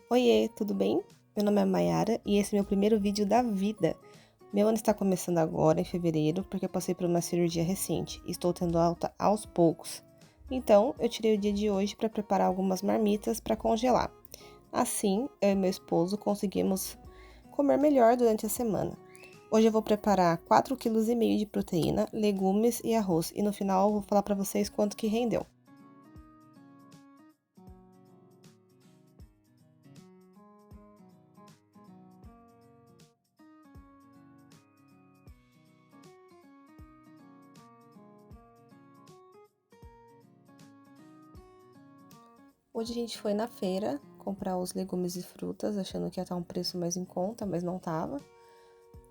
Oiê, tudo bem? Meu nome é Mayara e esse é meu primeiro vídeo da vida. Meu ano está começando agora, em fevereiro, porque eu passei por uma cirurgia recente e estou tendo alta aos poucos. Então, eu tirei o dia de hoje para preparar algumas marmitas para congelar. Assim, eu e meu esposo conseguimos comer melhor durante a semana. Hoje eu vou preparar 4,5 kg de proteína, legumes e arroz e no final eu vou falar para vocês quanto que rendeu. Hoje a gente foi na feira comprar os legumes e frutas, achando que ia estar um preço mais em conta, mas não tava.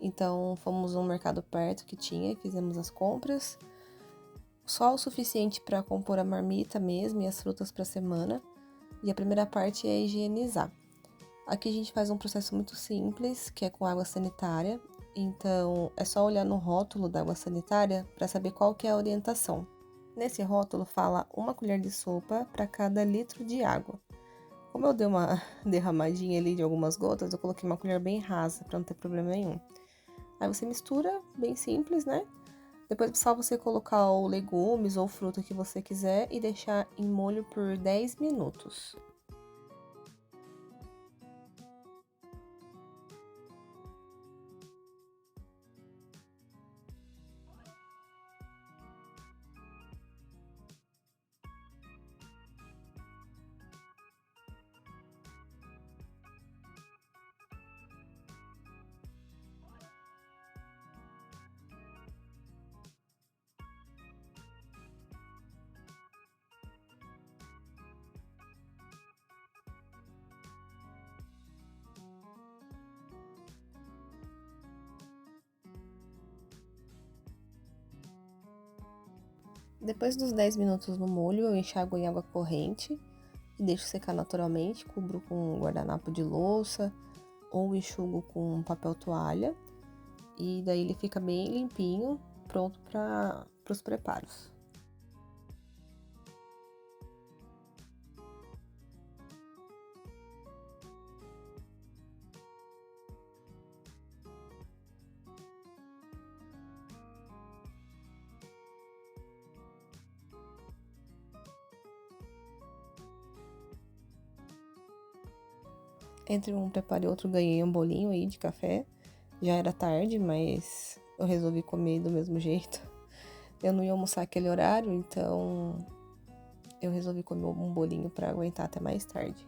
Então fomos num mercado perto que tinha e fizemos as compras. Só o suficiente para compor a marmita mesmo e as frutas para a semana. E a primeira parte é higienizar. Aqui a gente faz um processo muito simples, que é com água sanitária. Então é só olhar no rótulo da água sanitária para saber qual que é a orientação. Nesse rótulo fala 1 colher de sopa para cada litro de água. Como eu dei uma derramadinha ali de algumas gotas, eu coloquei uma colher bem rasa para não ter problema nenhum. Aí você mistura, bem simples, né? Depois é só você colocar o legumes ou fruta que você quiser e deixar em molho por 10 minutos. Depois dos 10 minutos no molho, eu enxago em água corrente e deixo secar naturalmente, cubro com um guardanapo de louça ou enxugo com papel toalha e daí ele fica bem limpinho, pronto para os preparos. Entre um preparo e outro, ganhei um bolinho aí de café. Já era tarde, mas eu resolvi comer do mesmo jeito. Eu não ia almoçar aquele horário, então eu resolvi comer um bolinho para aguentar até mais tarde.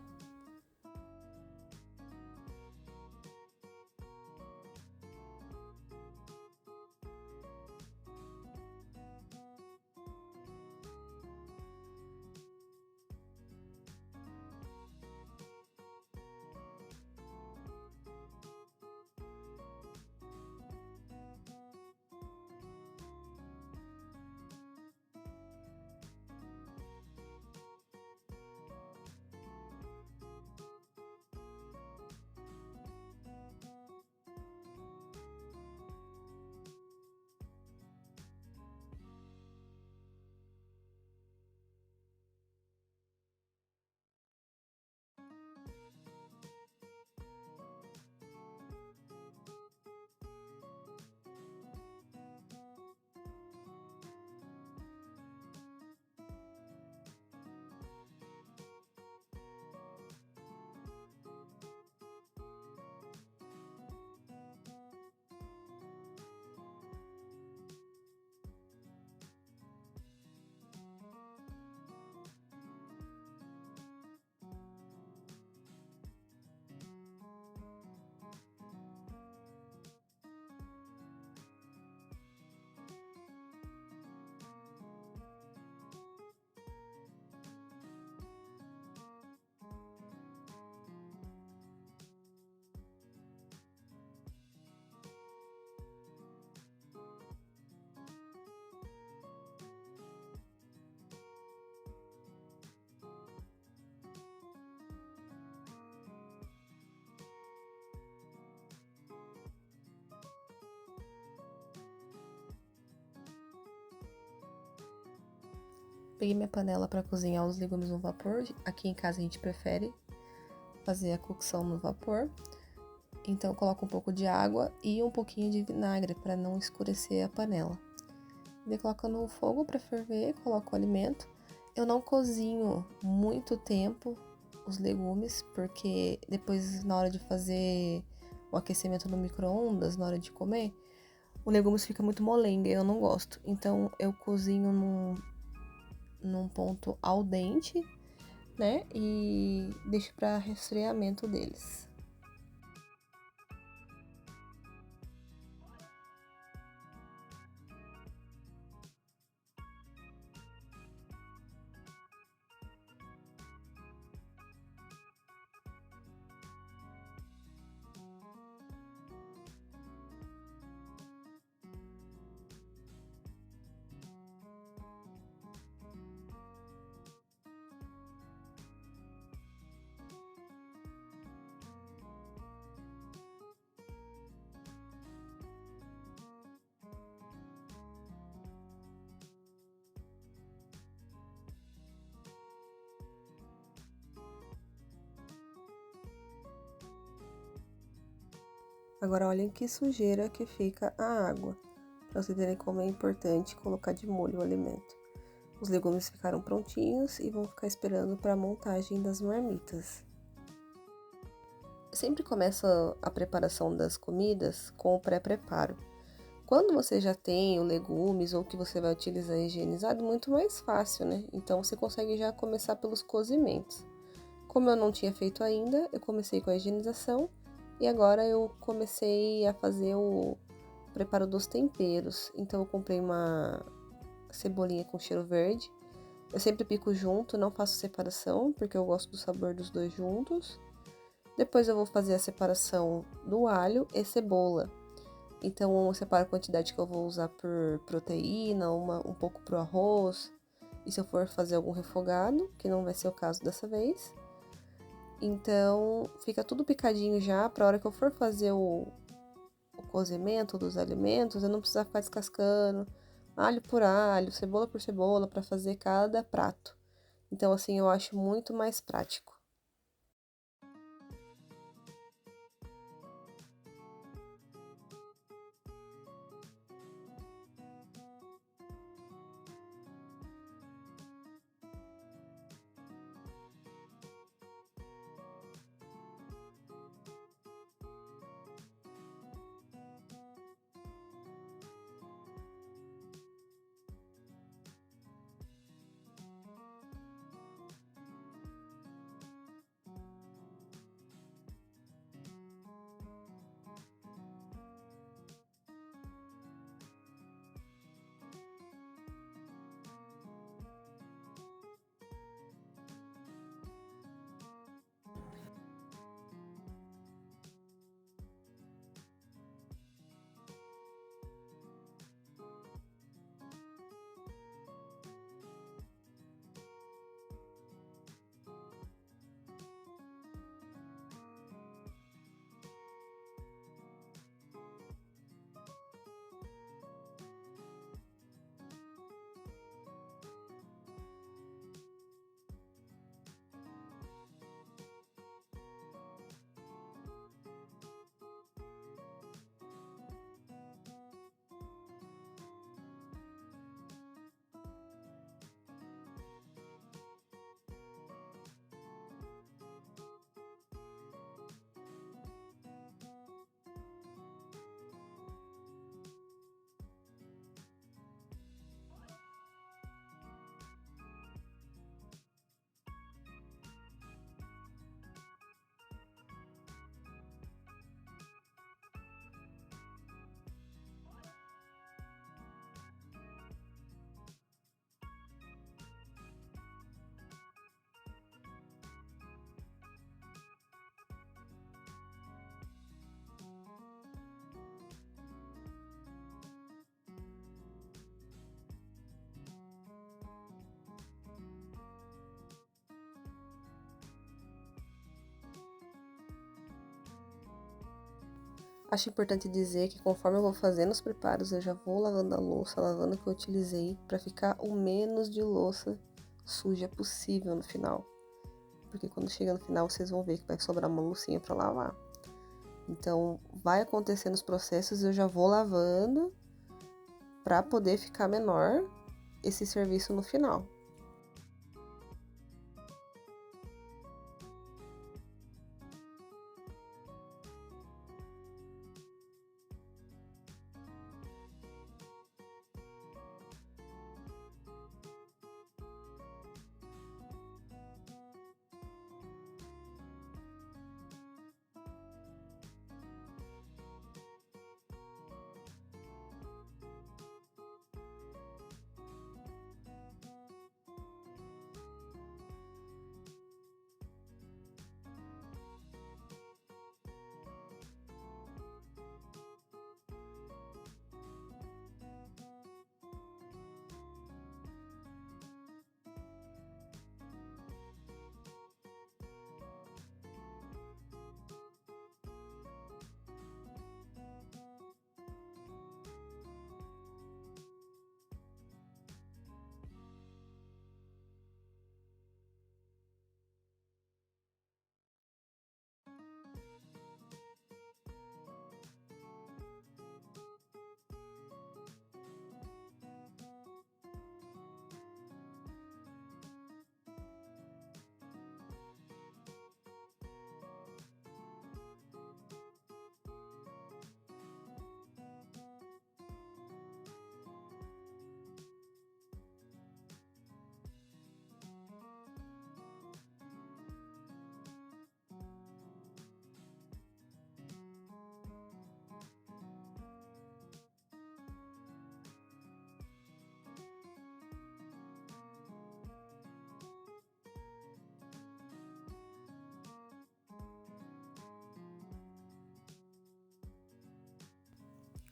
Peguei minha panela para cozinhar os legumes no vapor. Aqui em casa a gente prefere fazer a cocção no vapor. Então eu coloco um pouco de água e um pouquinho de vinagre para não escurecer a panela. Daí coloco no fogo para ferver, coloco o alimento. Eu não cozinho muito tempo os legumes, porque depois na hora de fazer o aquecimento no micro-ondas, na hora de comer, o legumes fica muito molenga e eu não gosto. Então eu cozinho num ponto al dente, né? E deixo para resfriamento deles. Agora olhem que sujeira que fica a água, para vocês verem como é importante colocar de molho o alimento. Os legumes ficaram prontinhos e vão ficar esperando para a montagem das marmitas. Eu sempre começo a preparação das comidas com o pré-preparo. Quando você já tem o legumes ou que você vai utilizar higienizado, é muito mais fácil, né? Então você consegue já começar pelos cozimentos. Como eu não tinha feito ainda, eu comecei com a higienização e agora eu comecei a fazer o preparo dos temperos. Então eu comprei uma cebolinha com cheiro verde. Eu sempre pico junto, não faço separação, porque eu gosto do sabor dos dois juntos. Depois eu vou fazer a separação do alho e cebola. Então eu separo a quantidade que eu vou usar por proteína, um pouco pro arroz. E se eu for fazer algum refogado, que não vai ser o caso dessa vez. Então fica tudo picadinho já, pra hora que eu for fazer o cozimento dos alimentos, eu não precisar ficar descascando alho por alho, cebola por cebola, para fazer cada prato. Então assim, eu acho muito mais prático. Acho importante dizer que conforme eu vou fazendo os preparos, eu já vou lavando a louça, lavando o que eu utilizei, para ficar o menos de louça suja possível no final. porque quando chega no final vocês vão ver que vai sobrar uma loucinha pra lavar. Então, vai acontecendo os processos, eu já vou lavando pra poder ficar menor esse serviço no final.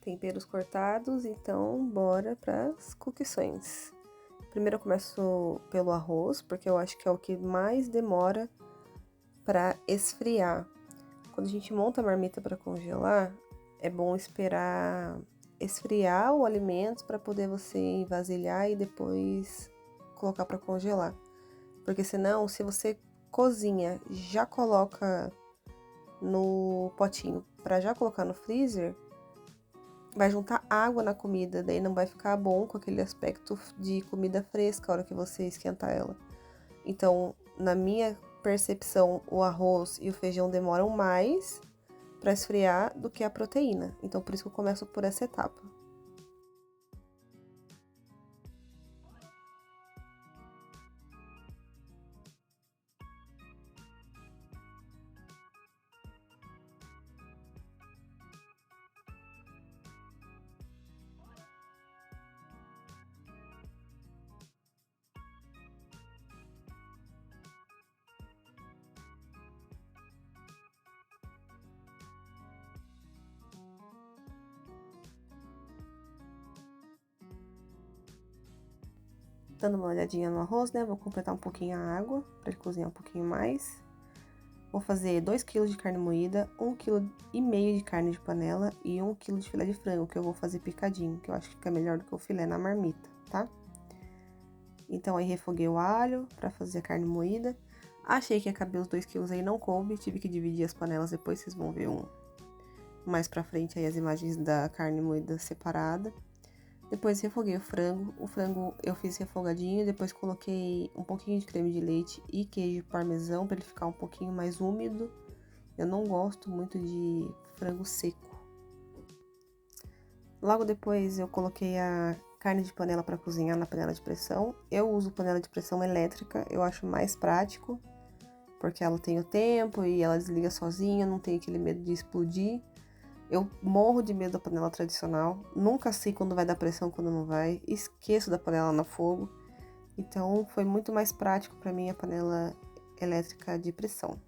Temperos cortados, então bora para as cookições. Primeiro eu começo pelo arroz, porque eu acho que é o que mais demora para esfriar. Quando a gente monta a marmita para congelar, é bom esperar esfriar o alimento para poder você vasilhar e depois colocar para congelar. Porque senão, se você cozinha, já coloca no potinho para já colocar no freezer, vai juntar água na comida, daí não vai ficar bom com aquele aspecto de comida fresca a hora que você esquentar ela. Então, na minha percepção, o arroz e o feijão demoram mais para esfriar do que a proteína. Então, por isso que eu começo por essa etapa. Dando uma olhadinha no arroz, né? Vou completar um pouquinho a água para ele cozinhar um pouquinho mais. Vou fazer 2 kg de carne moída, 1,5 kg de carne de panela e 1 kg de filé de frango, que eu vou fazer picadinho, que eu acho que fica melhor do que o filé na marmita, tá? Então, aí refoguei o alho para fazer a carne moída. Achei que ia caber os 2 kg aí, não coube, tive que dividir as panelas depois, vocês vão ver mais pra frente aí as imagens da carne moída separada. Depois refoguei o frango eu fiz refogadinho, depois coloquei um pouquinho de creme de leite e queijo parmesão para ele ficar um pouquinho mais úmido. Eu não gosto muito de frango seco. Logo depois eu coloquei a carne de panela para cozinhar na panela de pressão. Eu uso panela de pressão elétrica, eu acho mais prático, porque ela tem o tempo e ela desliga sozinha, não tem aquele medo de explodir. Eu morro de medo da panela tradicional, nunca sei quando vai dar pressão, quando não vai, esqueço da panela no fogo. Então, foi muito mais prático para mim a panela elétrica de pressão.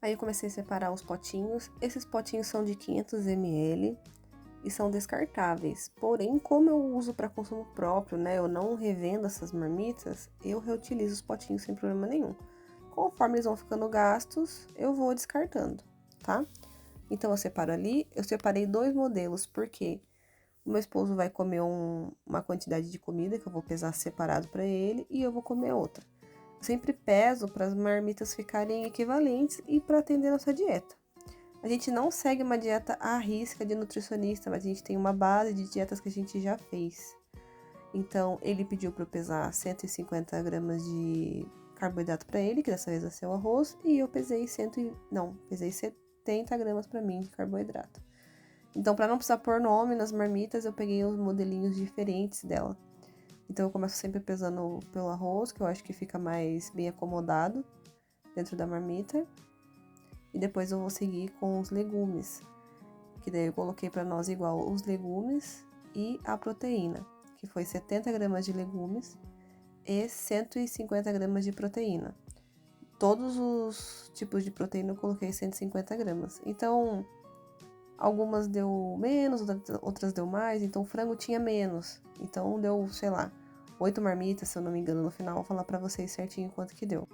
Aí eu comecei a separar os potinhos. Esses potinhos são de 500 ml e são descartáveis. Porém, como eu uso para consumo próprio, né, eu não revendo essas marmitas, eu reutilizo os potinhos sem problema nenhum. Conforme eles vão ficando gastos, eu vou descartando, tá? Então, eu separo ali, eu separei 2 modelos, porque O meu esposo vai comer uma quantidade de comida que eu vou pesar separado para ele e eu vou comer outra. Eu sempre peso para as marmitas ficarem equivalentes e para atender a nossa dieta. A gente não segue uma dieta à risca de nutricionista, mas a gente tem uma base de dietas que a gente já fez. Então, ele pediu para eu pesar 150 gramas de carboidrato para ele, que dessa vez vai ser o arroz, e eu pesei pesei 70 gramas para mim de carboidrato. Então, para não precisar pôr nome nas marmitas, eu peguei os modelinhos diferentes dela. Então, eu começo sempre pesando pelo arroz, que eu acho que fica mais bem acomodado dentro da marmita. E depois eu vou seguir com os legumes, que daí eu coloquei para nós igual os legumes e a proteína, que foi 70 gramas de legumes e 150 gramas de proteína. Todos os tipos de proteína eu coloquei 150 gramas. Então, algumas deu menos, outras deu mais. Então, o frango tinha menos. Então, deu, sei lá, 8 marmitas, se eu não me engano, no final. Vou falar pra vocês certinho quanto que deu.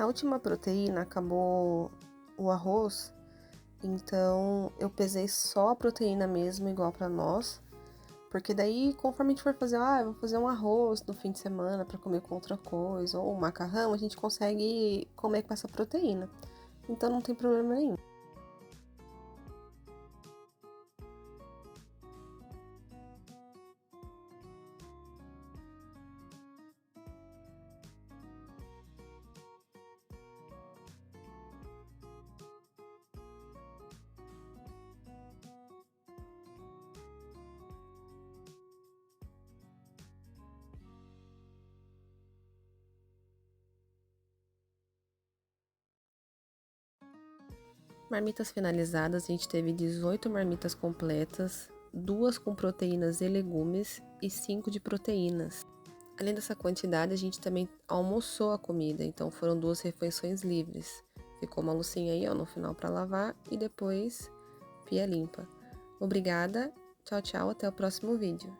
Na última proteína acabou o arroz, então eu pesei só a proteína mesmo, igual para nós. Porque daí, conforme a gente for fazer, eu vou fazer um arroz no fim de semana para comer com outra coisa, ou um macarrão, a gente consegue comer com essa proteína. Então não tem problema nenhum. Marmitas finalizadas, a gente teve 18 marmitas completas, 2 com proteínas e legumes e 5 de proteínas. Além dessa quantidade, a gente também almoçou a comida, então foram 2 refeições livres. Ficou uma loucinha aí, no final para lavar e depois pia limpa. Obrigada, tchau, tchau, até o próximo vídeo.